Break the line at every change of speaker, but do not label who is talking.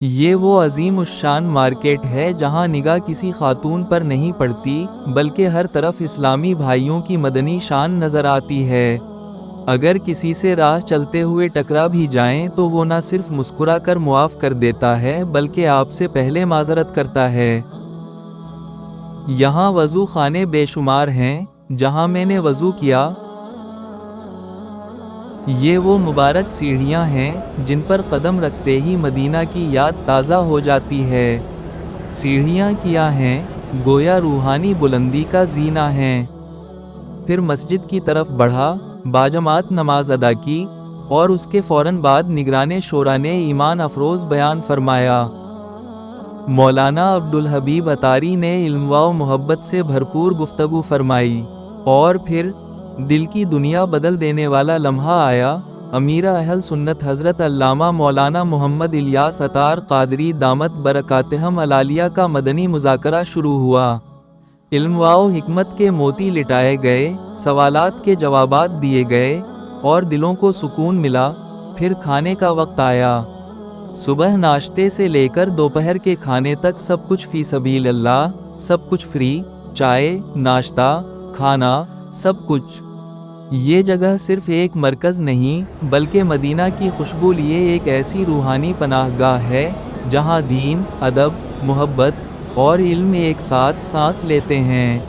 یہ وہ عظیم الشان مارکیٹ ہے جہاں نگاہ کسی خاتون پر نہیں پڑتی، بلکہ ہر طرف اسلامی بھائیوں کی مدنی شان نظر آتی ہے۔ اگر کسی سے راہ چلتے ہوئے ٹکرا بھی جائیں تو وہ نہ صرف مسکرا کر معاف کر دیتا ہے بلکہ آپ سے پہلے معذرت کرتا ہے۔ یہاں وضو خانے بے شمار ہیں، جہاں میں نے وضو کیا۔ یہ وہ مبارک سیڑھیاں ہیں جن پر قدم رکھتے ہی مدینہ کی یاد تازہ ہو جاتی ہے۔ سیڑھیاں کیا ہیں؟ گویا روحانی بلندی کا زینہ ہیں۔ پھر مسجد کی طرف بڑھا، باجماعت نماز ادا کی، اور اس کے فوراً بعد نگران شورا نے ایمان افروز بیان فرمایا۔ مولانا عبدالحبیب اتاری نے علم و محبت سے بھرپور گفتگو فرمائی، اور پھر دل کی دنیا بدل دینے والا لمحہ آیا۔ امیر اہل سنت حضرت علامہ مولانا محمد الیاس اتار قادری دامت برکاتہم العالیہ کا مدنی مذاکرہ شروع ہوا۔ علم و حکمت کے موتی لٹائے گئے، سوالات کے جوابات دیے گئے، اور دلوں کو سکون ملا۔ پھر کھانے کا وقت آیا۔ صبح ناشتے سے لے کر دوپہر کے کھانے تک سب کچھ فی سبیل اللہ، سب کچھ فری، چائے، ناشتہ، کھانا، سب کچھ۔ یہ جگہ صرف ایک مرکز نہیں، بلکہ مدینہ کی خوشبو لیے ایک ایسی روحانی پناہ گاہ ہے، جہاں دین، ادب، محبت اور علم ایک ساتھ سانس لیتے ہیں۔